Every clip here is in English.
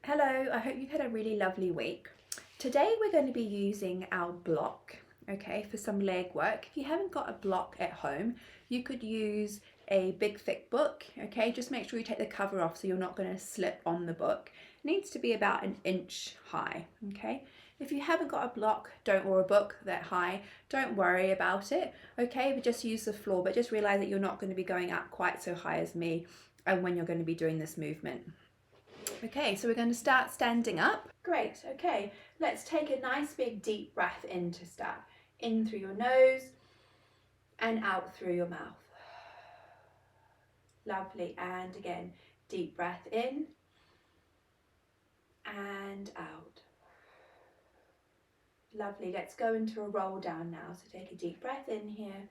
Hello, I hope you've had a really lovely week. Today we're going to be using our block, okay, for some leg work. If you haven't got a block at home, you could use a big thick book, okay? Just make sure you take the cover off so you're not going to slip on the book. It needs to be about an inch high, okay? If you haven't got a block, or a book that high, don't worry about it, okay? But just use the floor, but just realize that you're not going to be going up quite so high as me and when you're going to be doing this movement. Okay, so we're going to start standing up. Great, okay, let's take a nice big deep breath in to start. In through your nose and out through your mouth. Lovely, and again, deep breath in and out. Lovely, let's go into a roll down now. So take a deep breath in here.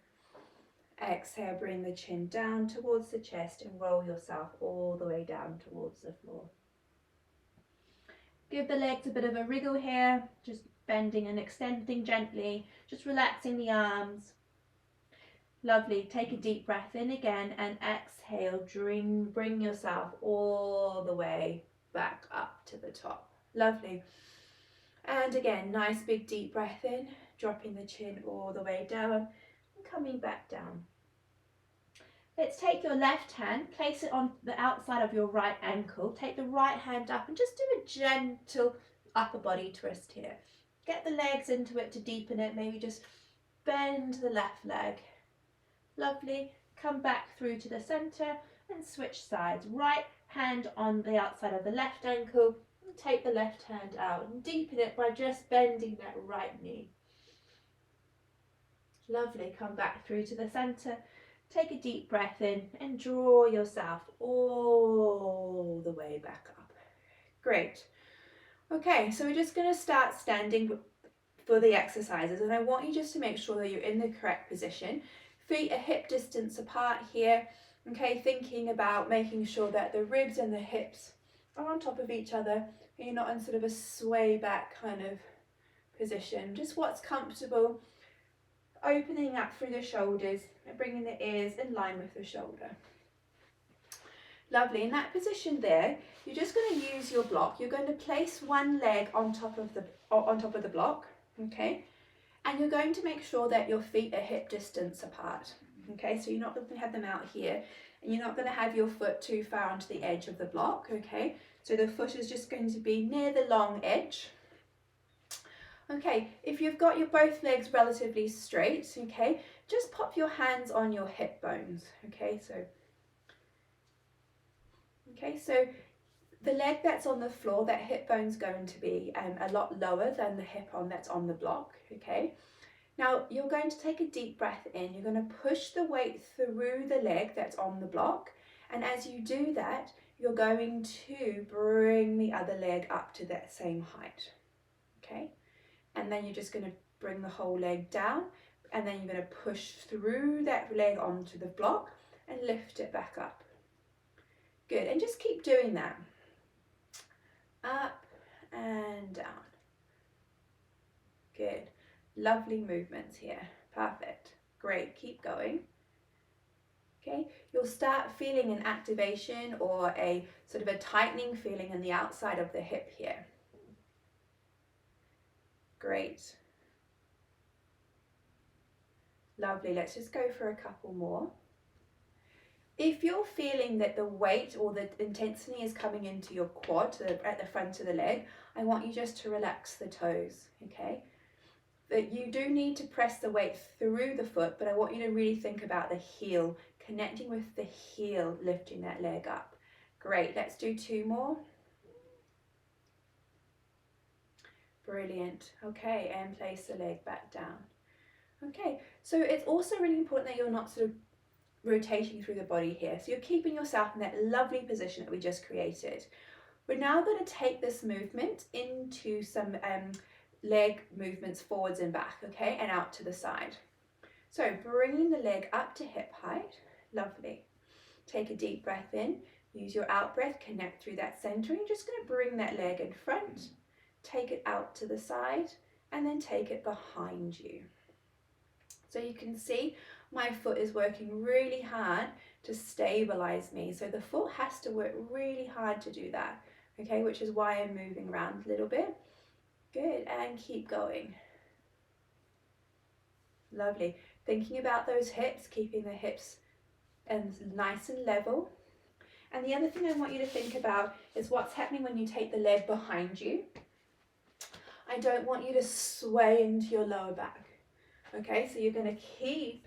Exhale, bring the chin down towards the chest and roll yourself all the way down towards the floor. Give the legs a bit of a wriggle here, just bending and extending gently, just relaxing the arms. Lovely, take a deep breath in again and exhale, bring yourself all the way back up to the top. Lovely. And again, nice big deep breath in, dropping the chin all the way down and coming back down. Let's take your left hand, place it on the outside of your right ankle. Take the right hand up and just do a gentle upper body twist here. Get the legs into it to deepen it. Maybe just bend the left leg. Lovely. Come back through to the center and switch sides. Right hand on the outside of the left ankle. And take the left hand out and deepen it by just bending that right knee. Lovely. Come back through to the center. Take a deep breath in and draw yourself all the way back up. Great. Okay, so we're just going to start standing for the exercises, and I want you just to make sure that you're in the correct position. Feet are hip distance apart here. Okay, thinking about making sure that the ribs and the hips are on top of each other and you're not in sort of a sway back kind of position. Just what's comfortable. Opening up through the shoulders and bringing the ears in line with the shoulder. Lovely, in that position there, you're just going to use your block. You're going to place one leg on top of the block, okay? And you're going to make sure that your feet are hip distance apart, okay? So you're not going to have them out here, and you're not going to have your foot too far onto the edge of the block, okay? So the foot is just going to be near the long edge. Okay, if you've got your both legs relatively straight, okay, just pop your hands on your hip bones, okay, so the leg that's on the floor, that hip bone's going to be a lot lower than the hip that's on the block, okay. Now you're going to take a deep breath in, you're going to push the weight through the leg that's on the block, and as you do that, you're going to bring the other leg up to that same height, okay. And then you're just going to bring the whole leg down, and then you're going to push through that leg onto the block and lift it back up. Good, and just keep doing that. Up and down. Good, lovely movements here. Perfect, great, keep going. Okay, you'll start feeling an activation or a sort of a tightening feeling in the outside of the hip here. Great. Lovely, let's just go for a couple more. If you're feeling that the weight or the intensity is coming into your quad, at the front of the leg, I want you just to relax the toes, okay? But you do need to press the weight through the foot, but I want you to really think about the heel, connecting with the heel, lifting that leg up. Great, let's do two more. Brilliant. Okay, and place the leg back down. Okay, so it's also really important that you're not sort of rotating through the body here. So you're keeping yourself in that lovely position that we just created. We're now going to take this movement into some leg movements forwards and back, okay, and out to the side. So bringing the leg up to hip height. Lovely. Take a deep breath in. Use your out breath, connect through that center. You're just going to bring that leg in front. Take it out to the side and then take it behind you. So you can see my foot is working really hard to stabilize me. So the foot has to work really hard to do that. okay, which is why I'm moving around a little bit. Good, and keep going. Lovely. Thinking about those hips, keeping the hips nice and level. And the other thing I want you to think about is what's happening when you take the leg behind you. I don't want you to sway into your lower back. Okay, so you're going to keep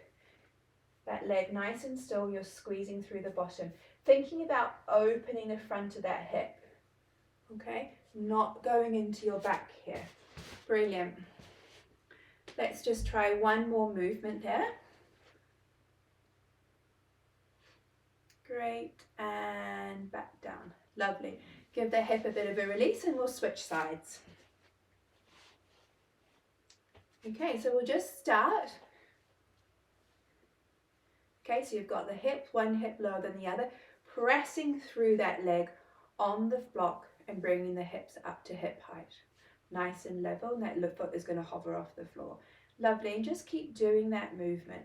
that leg nice and still. You're squeezing through the bottom. Thinking about opening the front of that hip. Okay, not going into your back here. Brilliant. Let's just try one more movement there. Great, and back down. Lovely. Give the hip a bit of a release and we'll switch sides. Okay, so we'll just start. Okay, so you've got the hip, one hip lower than the other, pressing through that leg on the block and bringing the hips up to hip height. Nice and level, and that foot is going to hover off the floor. Lovely, and just keep doing that movement.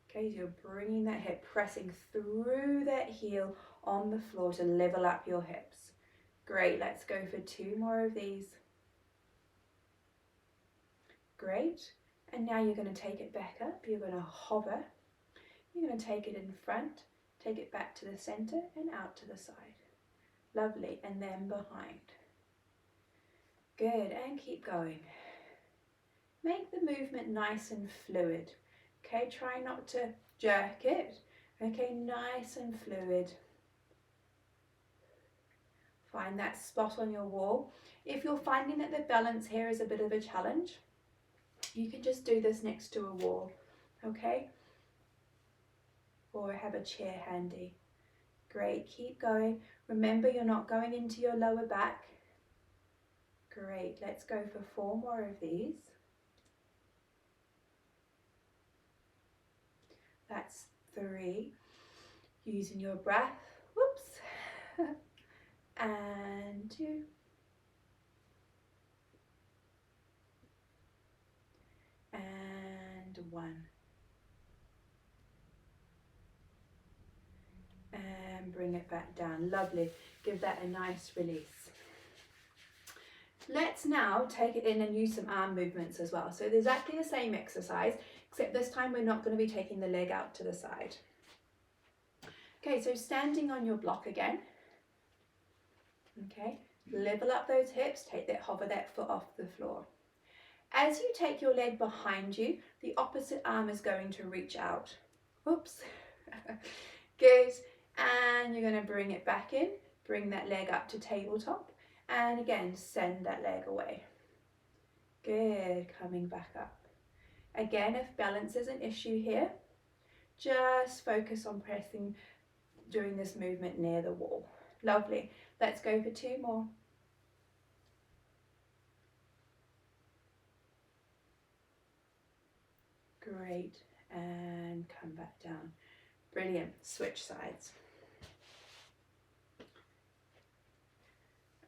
Okay, so you're bringing that hip, pressing through that heel on the floor to level up your hips. Great, let's go for 2 more of these. Great, and now you're going to take it back up. You're going to hover. You're going to take it in front, take it back to the center and out to the side. Lovely, and then behind. Good, and keep going. Make the movement nice and fluid. Okay, try not to jerk it. Okay, nice and fluid. Find that spot on your wall. If you're finding that the balance here is a bit of a challenge, you can just do this next to a wall, okay? Or have a chair handy. Great, keep going. Remember, you're not going into your lower back. Great, let's go for 4 more of these. That's 3. Using your breath. Whoops. And 2. And 1. And bring it back down. Lovely. Give that a nice release. Let's now take it in and use some arm movements as well. So there's exactly the same exercise, except this time we're not going to be taking the leg out to the side. Okay, so standing on your block again. Okay, level up those hips, hover that foot off the floor. As you take your leg behind you, the opposite arm is going to reach out. Oops. Good. And you're going to bring it back in, bring that leg up to tabletop, and again, send that leg away. Good, coming back up. Again, if balance is an issue here, just focus on doing this movement near the wall. Lovely. Let's go for 2 more. Great, and come back down. Brilliant, switch sides.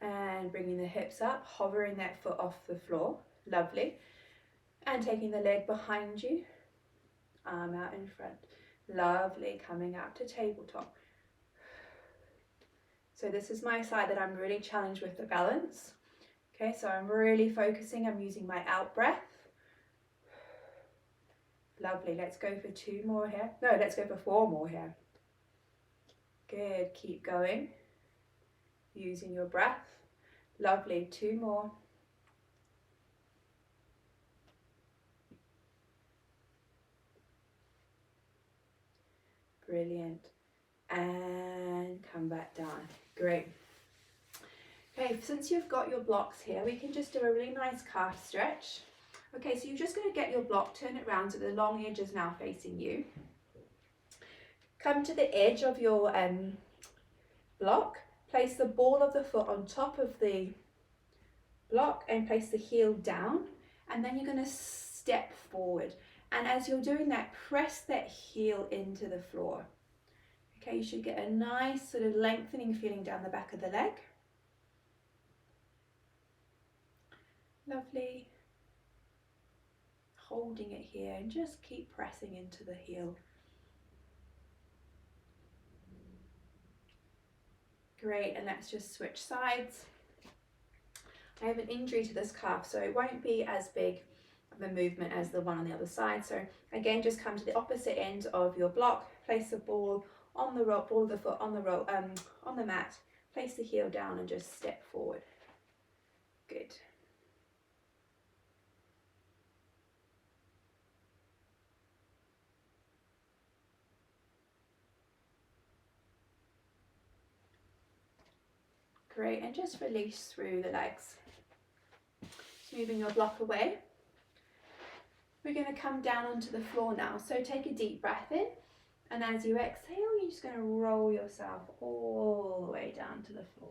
And bringing the hips up, hovering that foot off the floor. Lovely. And taking the leg behind you, arm out in front. Lovely, coming up to tabletop. So this is my side that I'm really challenged with the balance. Okay, so I'm really focusing, I'm using my out breath. Lovely, let's go for 2 more here. No, let's go for 4 more here. Good, keep going. Using your breath. Lovely, 2 more. Brilliant. And come back down. Great. Okay, since you've got your blocks here, we can just do a really nice calf stretch. Okay, so you're just going to get your block, turn it around so the long edge is now facing you. Come to the edge of your block, place the ball of the foot on top of the block and place the heel down, and then you're going to step forward. And as you're doing that, press that heel into the floor. Okay, you should get a nice sort of lengthening feeling down the back of the leg. Lovely. Holding it here and just keep pressing into the heel. Great, and let's just switch sides. I have an injury to this calf, so it won't be as big of a movement as the one on the other side. So again, just come to the opposite end of your block, place the ball on the rope, ball of the foot on the rope, on the mat, place the heel down and just step forward. Good. Great, and just release through the legs. Moving your block away. We're going to come down onto the floor now. So take a deep breath in, and as you exhale, you're just going to roll yourself all the way down to the floor.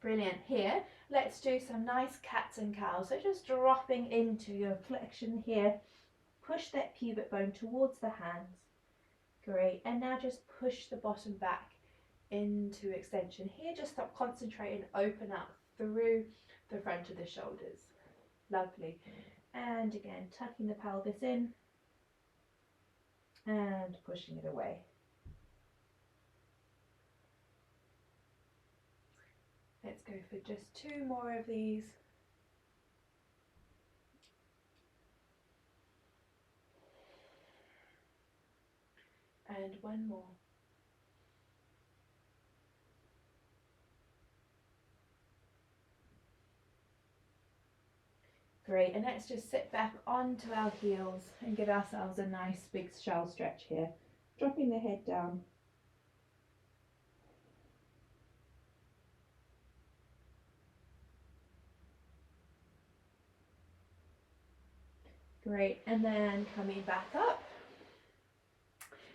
Brilliant. Here, let's do some nice cats and cows. So just dropping into your flexion here. Push that pubic bone towards the hands. Great. And now just push the bottom back into extension. Here, just stop concentrating, open up through the front of the shoulders. Lovely. And again, tucking the pelvis in and pushing it away. Let's go for just 2 more of these. And 1 more. Great, and let's just sit back onto our heels and give ourselves a nice big shell stretch here. Dropping the head down. Great, and then coming back up.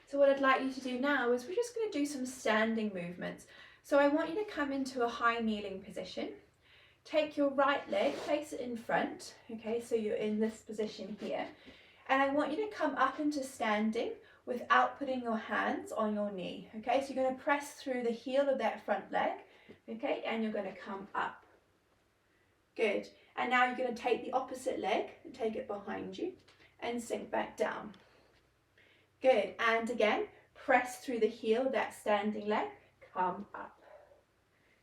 So what I'd like you to do now is we're just going to do some standing movements. So I want you to come into a high kneeling position. Take your right leg, place it in front, okay, so you're in this position here. And I want you to come up into standing without putting your hands on your knee, okay? So you're going to press through the heel of that front leg, okay, and you're going to come up. Good. And now you're going to take the opposite leg and take it behind you and sink back down. Good. And again, press through the heel of that standing leg, come up.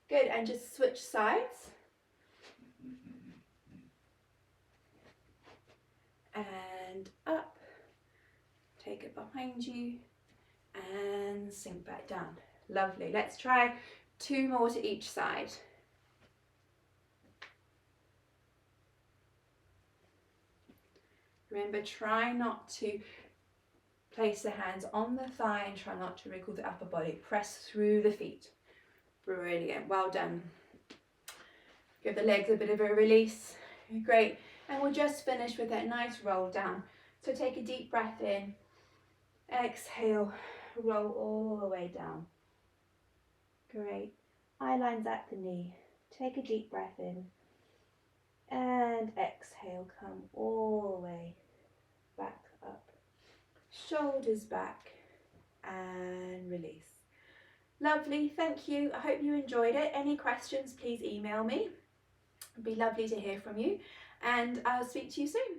Good. And just switch sides. And up, take it behind you and sink back down. Lovely. Let's try 2 more to each side. Remember, try not to place the hands on the thigh and try not to wriggle the upper body. Press through the feet. Brilliant. Well done. Give the legs a bit of a release. Great. And we'll just finish with that nice roll down. So take a deep breath in, exhale, roll all the way down. Great. Eye lines at the knee. Take a deep breath in and exhale, come all the way back up. Shoulders back and release. Lovely, thank you. I hope you enjoyed it. Any questions, please email me. It'd be lovely to hear from you. And I'll speak to you soon.